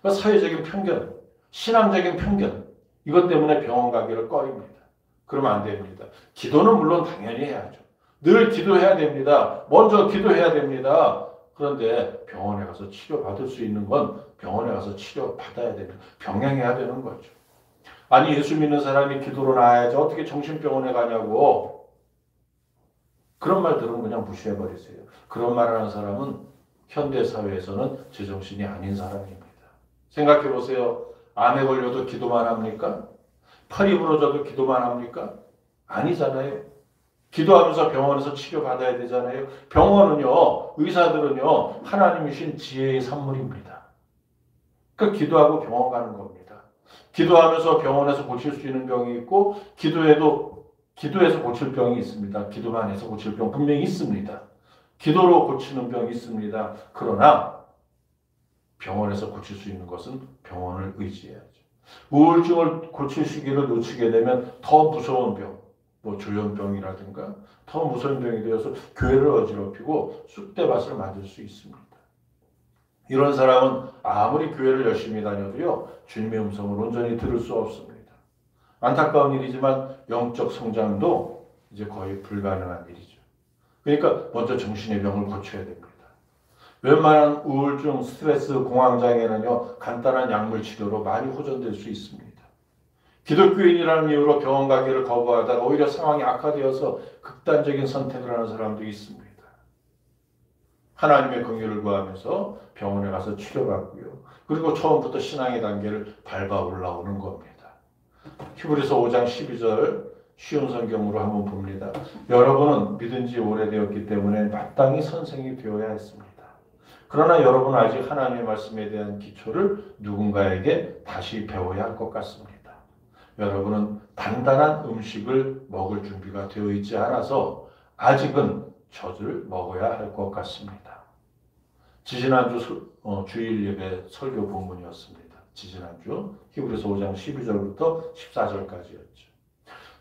사회적인 편견, 신앙적인 편견, 이것 때문에 병원 가기를 꺼립니다. 그러면 안 됩니다. 기도는 물론 당연히 해야죠. 늘 기도해야 됩니다. 먼저 기도해야 됩니다. 그런데 병원에 가서 치료받을 수 있는 건 병원에 가서 치료받아야 됩니다. 병행해야 되는 거죠. 아니, 예수 믿는 사람이 기도로 나아야지 어떻게 정신병원에 가냐고. 그런 말 들으면 그냥 무시해버리세요. 그런 말 하는 사람은 현대사회에서는 제정신이 아닌 사람입니다. 생각해보세요. 암에 걸려도 기도만 합니까? 팔이 부러져도 기도만 합니까? 아니잖아요. 기도하면서 병원에서 치료받아야 되잖아요. 병원은요, 의사들은요, 하나님이신 지혜의 산물입니다. 그러니까 기도하고 병원 가는 겁니다. 기도하면서 병원에서 고칠 수 있는 병이 있고, 기도해서 고칠 병이 있습니다. 기도만 해서 고칠 병 분명히 있습니다. 기도로 고치는 병이 있습니다. 그러나 병원에서 고칠 수 있는 것은 병원을 의지해야죠. 우울증을 고칠 시기를 놓치게 되면 더 무서운 병, 조현병이라든가 더 무서운 병이 되어서 교회를 어지럽히고 쑥대밭을 만들 수 있습니다. 이런 사람은 아무리 교회를 열심히 다녀도요, 주님의 음성을 온전히 들을 수 없습니다. 안타까운 일이지만 영적 성장도 이제 거의 불가능한 일이죠. 그러니까 먼저 정신의 병을 고쳐야 됩니다. 웬만한 우울증, 스트레스, 공황장애는요, 간단한 약물 치료로 많이 호전될 수 있습니다. 기독교인이라는 이유로 병원 가기를 거부하다가 오히려 상황이 악화되어서 극단적인 선택을 하는 사람도 있습니다. 하나님의 긍휼을 구하면서 병원에 가서 치료받고요. 그리고 처음부터 신앙의 단계를 밟아 올라오는 겁니다. 히브리서 5장 12절 쉬운 성경으로 한번 봅니다. 여러분은 믿은 지 오래되었기 때문에 마땅히 선생이 되어야 했습니다. 그러나 여러분은 아직 하나님의 말씀에 대한 기초를 누군가에게 다시 배워야 할 것 같습니다. 여러분은 단단한 음식을 먹을 준비가 되어 있지 않아서 아직은 젖을 먹어야 할 것 같습니다. 지지난주 주일 예배 설교 본문이었습니다. 지지난주 히브리서 5장 12절부터 14절까지였죠.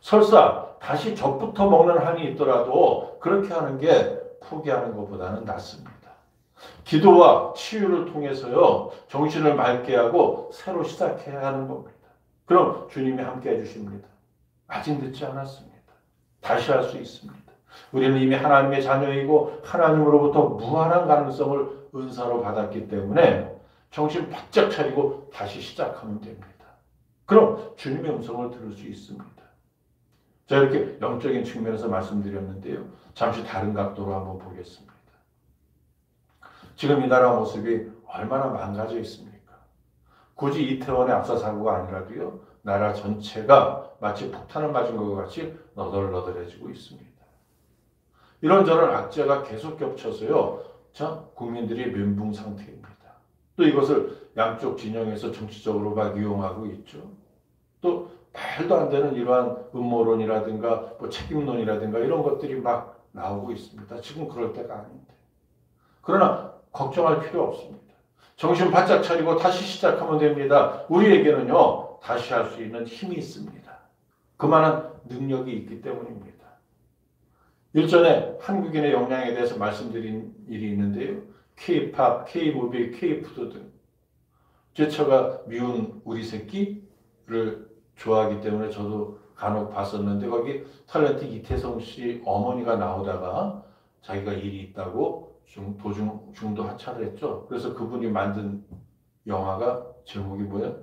설사 다시 젖부터 먹는 한이 있더라도 그렇게 하는 게 포기하는 것보다는 낫습니다. 기도와 치유를 통해서요, 정신을 맑게 하고 새로 시작해야 하는 겁니다. 그럼 주님이 함께 해주십니다. 아직 늦지 않았습니다. 다시 할 수 있습니다. 우리는 이미 하나님의 자녀이고 하나님으로부터 무한한 가능성을 은사로 받았기 때문에 정신 바짝 차리고 다시 시작하면 됩니다. 그럼 주님의 음성을 들을 수 있습니다. 제가 이렇게 영적인 측면에서 말씀드렸는데요. 잠시 다른 각도로 한번 보겠습니다. 지금 이 나라 모습이 얼마나 망가져 있습니까? 굳이 이태원의 압사 사고가 아니라도요, 나라 전체가 마치 폭탄을 맞은 것과 같이 너덜너덜해지고 있습니다. 이런저런 악재가 계속 겹쳐서요, 국민들이 멘붕 상태입니다. 또 이것을 양쪽 진영에서 정치적으로 막 이용하고 있죠. 또 말도 안 되는 이러한 음모론이라든가 책임론이라든가 이런 것들이 막 나오고 있습니다. 지금 그럴 때가 아닌데. 그러나 걱정할 필요 없습니다. 정신 바짝 차리고 다시 시작하면 됩니다. 우리에게는요, 다시 할 수 있는 힘이 있습니다. 그만한 능력이 있기 때문입니다. 일전에 한국인의 역량에 대해서 말씀드린 일이 있는데요. K-팝, K-무비, K-푸드 등 제 처가 미운 우리 새끼를 좋아하기 때문에 저도 간혹 봤었는데 거기 탤런트 이태성 씨 어머니가 나오다가 자기가 일이 있다고 도중 중도 하차를 했죠. 그래서 그분이 만든 영화가 제목이 뭐예요?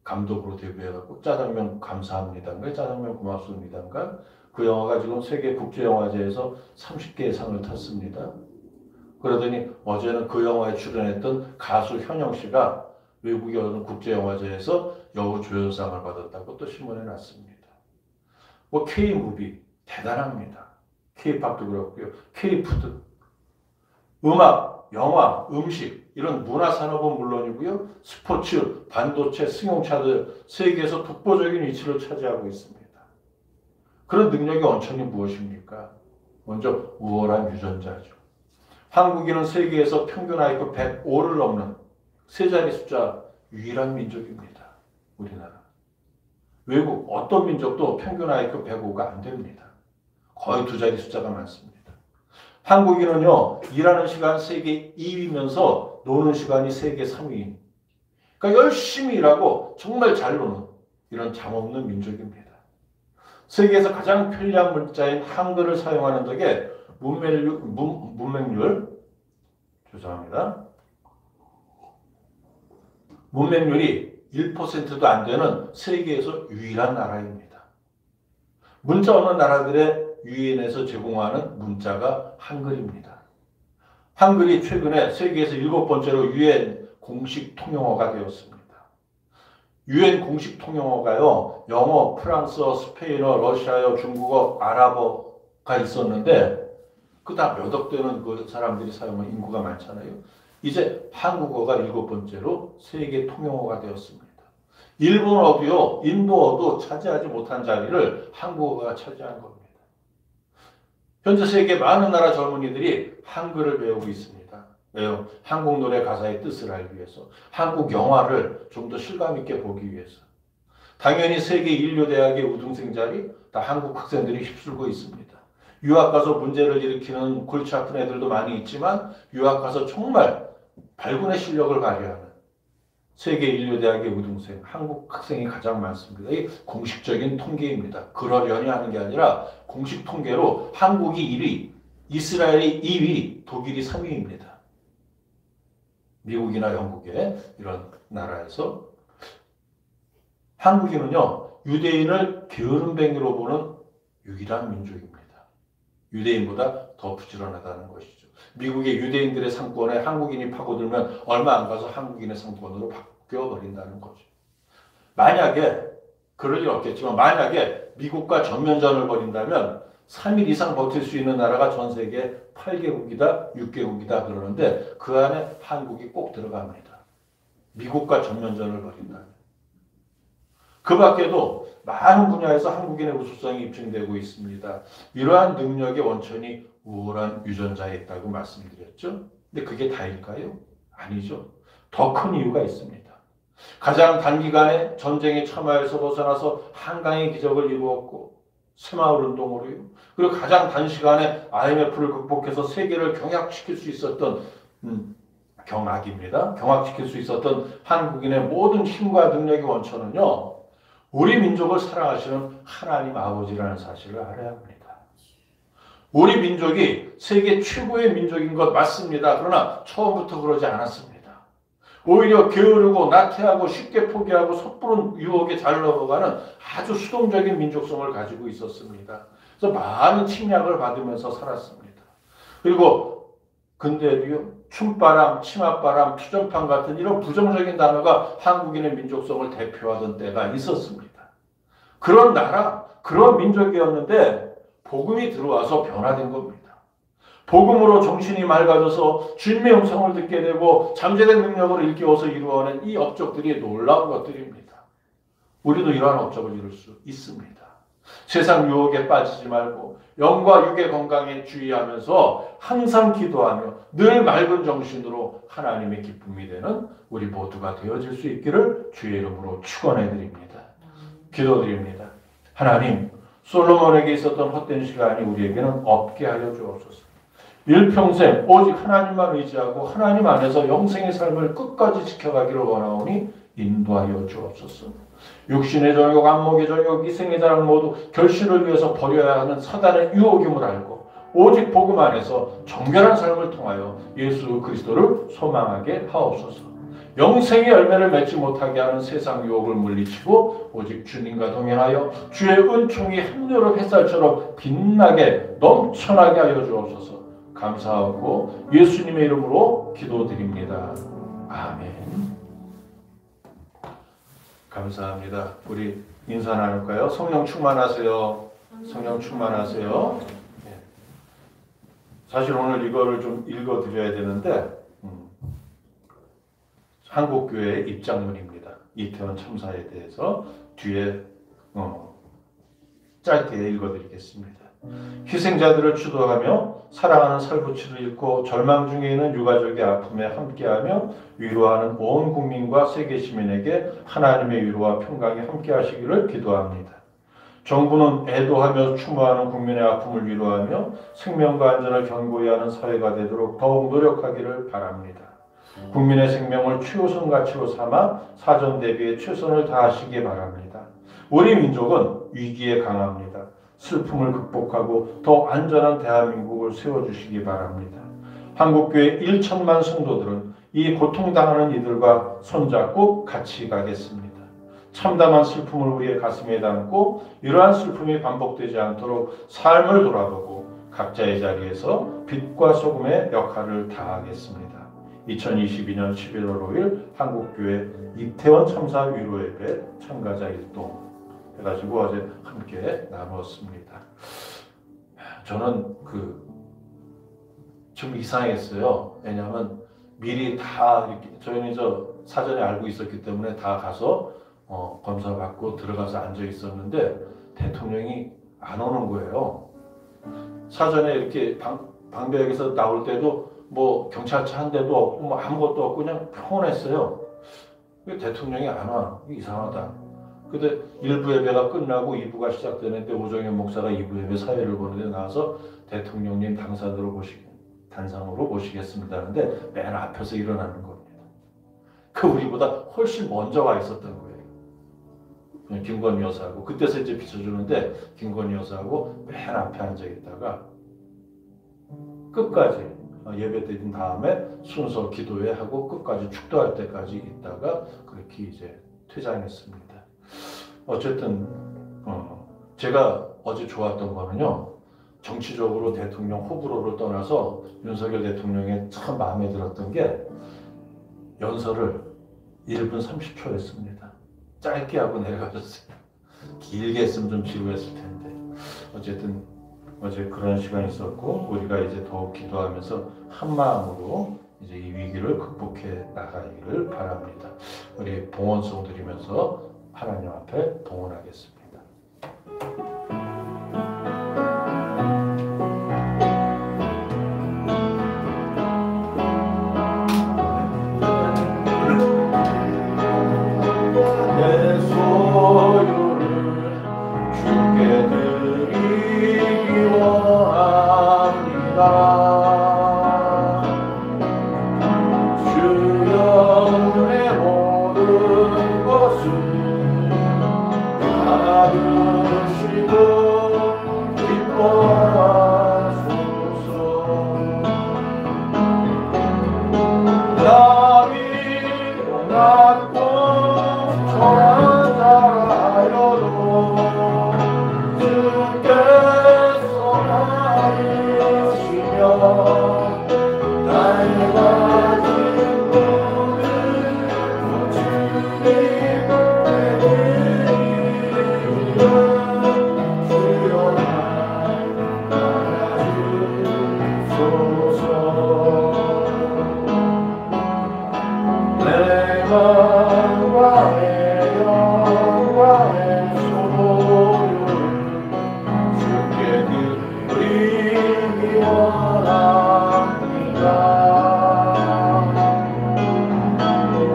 감독으로 데뷔해갖고 짜장면 감사합니다인가 짜장면 고맙습니다인가 그 영화가 지금 세계 국제영화제에서 30개의 상을 탔습니다. 그러더니 어제는 그 영화에 출연했던 가수 현영 씨가 외국의 어느 국제영화제에서 여우 조연상을 받았다고 또 신문에 났습니다. K-무비 대단합니다. K-팝도 그렇고요. K-푸드, 음악, 영화, 음식 이런 문화산업은 물론이고요. 스포츠, 반도체, 승용차들 세계에서 독보적인 위치를 차지하고 있습니다. 그런 능력의 원천이 무엇입니까? 먼저 우월한 유전자죠. 한국인은 세계에서 평균 IQ 105를 넘는 세 자리 숫자 유일한 민족입니다. 우리나라. 외국 어떤 민족도 평균 IQ 105가 안 됩니다. 거의 두 자리 숫자가 많습니다. 한국인은요, 일하는 시간 세계 2위면서 노는 시간이 세계 3위. 그러니까 열심히 일하고 정말 잘 노는 이런 잠없는 민족입니다. 세계에서 가장 편리한 문자인 한글을 사용하는 덕에 문맹률이 1%도 안 되는 세계에서 유일한 나라입니다. 문자 없는 나라들의 유엔에서 제공하는 문자가 한글입니다. 한글이 최근에 세계에서 7번째로 유엔 공식 통용어가 되었습니다. 유엔 공식 통용어가요, 영어, 프랑스어, 스페인어, 러시아어, 중국어, 아랍어가 있었는데 그 다 몇 억 되는 그 사람들이 사용하는 인구가 많잖아요. 이제 한국어가 7번째로 세계 통용어가 되었습니다. 일본어도요, 인도어도 차지하지 못한 자리를 한국어가 차지한 겁니다. 현재 세계 많은 나라 젊은이들이 한글을 배우고 있습니다. 왜요? 한국 노래 가사의 뜻을 알기 위해서, 한국 영화를 좀 더 실감 있게 보기 위해서. 당연히 세계 인류 대학의 우등생 자리 다 한국 학생들이 휩쓸고 있습니다. 유학 가서 문제를 일으키는 골치 아픈 애들도 많이 있지만 유학 가서 정말 발군의 실력을 발휘하는 세계 인류 대학의 우등생, 한국 학생이 가장 많습니다. 이게 공식적인 통계입니다. 그러려니 하는 게 아니라 공식 통계로 한국이 1위, 이스라엘이 2위, 독일이 3위입니다. 미국이나 영국의 이런 나라에서 한국인은요, 유대인을 게으름뱅이로 보는 유일한 민족입니다. 유대인보다 더 부지런하다는 것이죠. 미국의 유대인들의 상권에 한국인이 파고들면 얼마 안 가서 한국인의 상권으로 바뀌어버린다는 거죠. 만약에, 그럴 일 없겠지만 만약에 미국과 전면전을 벌인다면 3일 이상 버틸 수 있는 나라가 전 세계 8개국이다, 6개국이다 그러는데 그 안에 한국이 꼭 들어갑니다. 미국과 전면전을 벌인다면. 그 밖에도 많은 분야에서 한국인의 우수성이 입증되고 있습니다. 이러한 능력의 원천이 우월한 유전자에 있다고 말씀드렸죠. 근데 그게 다일까요? 아니죠. 더 큰 이유가 있습니다. 가장 단기간에 전쟁의 참화에서 벗어나서 한강의 기적을 이루었고 새마을 운동으로요. 그리고 가장 단시간에 IMF를 극복해서 세계를 경악시킬 수 있었던 경악입니다. 경악시킬 수 있었던 한국인의 모든 힘과 능력의 원천은요. 우리 민족을 사랑하시는 하나님 아버지라는 사실을 알아야 합니다. 우리 민족이 세계 최고의 민족인 것 맞습니다. 그러나 처음부터 그러지 않았습니다. 오히려 게으르고 나태하고 쉽게 포기하고 섣부른 유혹에 잘 넘어가는 아주 수동적인 민족성을 가지고 있었습니다. 그래서 많은 침략을 받으면서 살았습니다. 그리고 근데도요, 춤바람, 치맛바람, 투정판 같은 이런 부정적인 단어가 한국인의 민족성을 대표하던 때가 있었습니다. 그런 나라, 그런 민족이었는데 복음이 들어와서 변화된 겁니다. 복음으로 정신이 맑아져서 주님의 음성을 듣게 되고 잠재된 능력을 일깨워서 이루어낸 이 업적들이 놀라운 것들입니다. 우리도 이러한 업적을 이룰 수 있습니다. 세상 유혹에 빠지지 말고 영과 육의 건강에 주의하면서 항상 기도하며 늘 맑은 정신으로 하나님의 기쁨이 되는 우리 모두가 되어질 수 있기를 주의 이름으로 축원해 드립니다. 기도드립니다. 하나님, 솔로몬에게 있었던 헛된 시간이 우리에게는 없게 하여 주옵소서. 일평생 오직 하나님만 의지하고 하나님 안에서 영생의 삶을 끝까지 지켜가기를 원하오니 인도하여 주옵소서. 육신의 정욕, 안목의 정욕, 이생의 자랑 모두 결실을 위해서 버려야 하는 사단의 유혹임을 알고 오직 복음 안에서 정결한 삶을 통하여 예수 그리스도를 소망하게 하옵소서. 영생의 열매를 맺지 못하게 하는 세상 유혹을 물리치고 오직 주님과 동행하여 주의 은총이 한여름 햇살처럼 빛나게 넘쳐나게 하여 주옵소서. 감사하고 예수님의 이름으로 기도드립니다. 아멘. 감사합니다. 우리 인사 나눌까요? 성령 충만하세요. 성령 충만하세요. 네. 사실 오늘 이거를 좀 읽어드려야 되는데 한국교회의 입장문입니다. 이태원 참사에 대해서 뒤에 짧게 읽어드리겠습니다. 희생자들을 추도하며 사랑하는 살부치를 잃고 절망 중에 있는 유가족의 아픔에 함께하며 위로하는 온 국민과 세계 시민에게 하나님의 위로와 평강이 함께하시기를 기도합니다. 정부는 애도하며 추모하는 국민의 아픔을 위로하며 생명과 안전을 견고히 하는 사회가 되도록 더욱 노력하기를 바랍니다. 국민의 생명을 최우선 가치로 삼아 사전 대비에 최선을 다하시기 바랍니다. 우리 민족은 위기에 강합니다. 슬픔을 극복하고 더 안전한 대한민국을 세워주시기 바랍니다. 한국교회 1천만 성도들은 이 고통당하는 이들과 손잡고 같이 가겠습니다. 참담한 슬픔을 우리의 가슴에 담고 이러한 슬픔이 반복되지 않도록 삶을 돌아보고 각자의 자리에서 빛과 소금의 역할을 다하겠습니다. 2022년 11월 5일 한국교회 이태원 참사 위로 예배 참가자 일동 해가지고 어제 함께 나누었습니다. 저는 좀 이상했어요. 왜냐하면 미리 다 이렇게 저희는 사전에 알고 있었기 때문에 다 가서 검사 받고 들어가서 앉아 있었는데 대통령이 안 오는 거예요. 사전에 이렇게 방배역에서 나올 때도 뭐 경찰차 한 대도 없고 뭐 아무것도 없고 그냥 평온했어요. 왜 대통령이 안 와? 이상하다. 근데 1부 예배가 끝나고 2부가 시작되는데 오정현 목사가 2부 예배 사회를 보는데 나와서 대통령님 단상으로 모시겠습니다 하는데 맨 앞에서 일어나는 겁니다. 우리보다 훨씬 먼저 와 있었던 거예요. 김건희 여사하고 그때서 이제 비춰주는데 김건희 여사하고 맨 앞에 앉아 있다가 끝까지 예배 드린 다음에 순서 기도회 하고 끝까지 축도할 때까지 있다가 그렇게 이제 퇴장했습니다. 어쨌든 제가 어제 좋았던 거는요. 정치적으로 대통령 호불호를 떠나서 윤석열 대통령의 참 마음에 들었던 게 연설을 1분 30초 했습니다. 짧게 하고 내려가셨어요. 길게 했으면 좀 지루했을 텐데 어쨌든 어제 그런 시간이 있었고 우리가 이제 더욱 기도하면서 한 마음으로 이제 이 위기를 극복해 나가기를 바랍니다. 우리 봉헌송 드리면서 하나님 앞에 봉헌하겠습니다. 낮고 천하자라여도 주께서 가리시며 나의 가진 모든 주님 되리라 주여 나라주소서 내 마음과 내 영광의 소유를 주께 드리기 원합니다.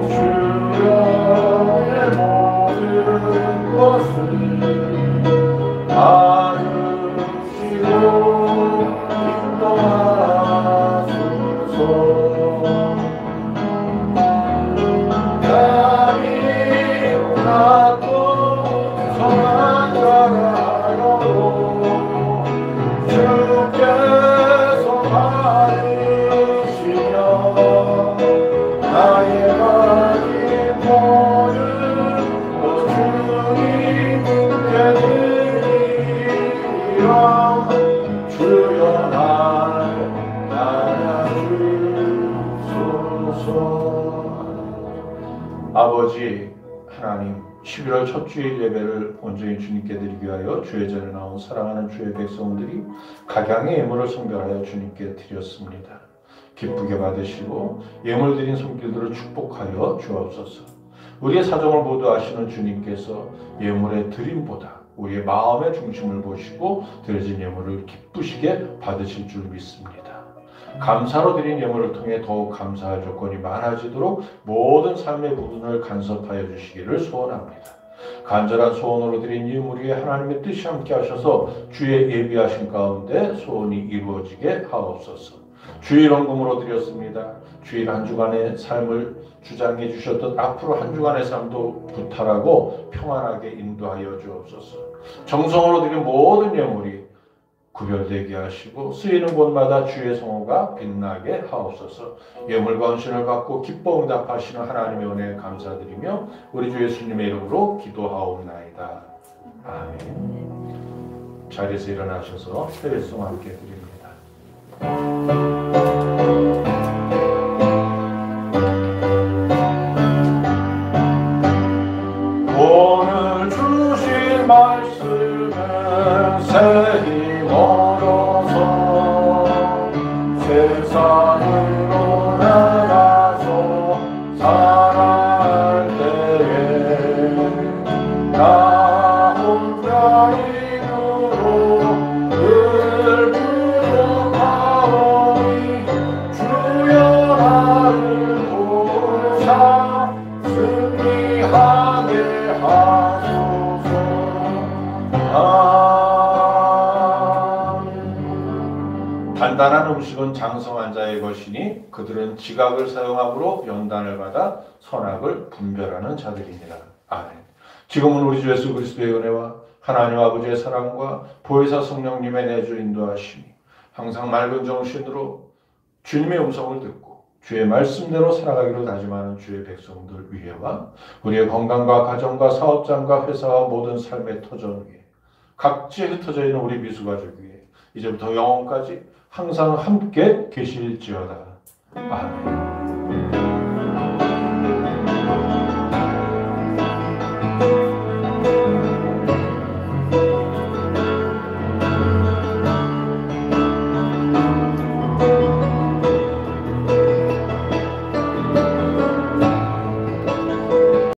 주여 내 모든 것을 받으시고 인도하소서. 나이 낮고 성한 자라여도 주께서 가리시며 나의 가진 모든 것 주님께 드리리라 주여 날 알아주소서. 아버지 하나님, 11월 첫 주일 예배를 온전히 주님께 드리기 위하여 주의 전에 나온 사랑하는 주의 백성들이 각양의 예물을 성별하여 주님께 드렸습니다. 기쁘게 받으시고 예물 드린 손길들을 축복하여 주옵소서. 우리의 사정을 모두 아시는 주님께서 예물의 드림보다 우리의 마음의 중심을 보시고 드려진 예물을 기쁘시게 받으실 줄 믿습니다. 감사로 드린 예물을 통해 더욱 감사할 조건이 많아지도록 모든 삶의 부분을 간섭하여 주시기를 소원합니다. 간절한 소원으로 드린 예물 위에 하나님의 뜻이 함께 하셔서 주의 예비하신 가운데 소원이 이루어지게 하옵소서. 주일 헌금으로 드렸습니다. 주일 한 주간의 삶을 주장해 주셨던 앞으로 한 주간의 삶도 부탈하고 평안하게 인도하여 주옵소서. 정성으로 드린 모든 예물이 구별되게 하시고 쓰이는 곳마다 주의 성호가 빛나게 하옵소서. 예물과 헌신을 받고 기뻐 응답하시는 하나님의 은혜에 감사드리며 우리 주 예수님의 이름으로 기도하옵나이다. 아멘. 자리에서 일어나셔서 세례송 함께 드립니다. 오늘 주신 말씀은 새 멀어서 세상으로 나가서 살아갈 때에 나 혼자인으로 늘 부족하오니 주여 나를 도우사 승리하게 하소서. 단단한 음식은 장성한 자의 것이니 그들은 지각을 사용함으로 연단을 받아 선악을 분별하는 자들이니라. 아멘. 지금은 우리 주 예수 그리스도의 은혜와 하나님 아버지의 사랑과 보혜사 성령님의 내주 인도하심이 항상 맑은 정신으로 주님의 음성을 듣고 주의 말씀대로 살아가기로 다짐하는 주의 백성들 위에와 우리의 건강과 가정과 사업장과 회사와 모든 삶의 터전 위에 각지에 흩어져 있는 우리 미수가족 위에 이제부터 영원까지 항상 함께 계실지어다. 아멘.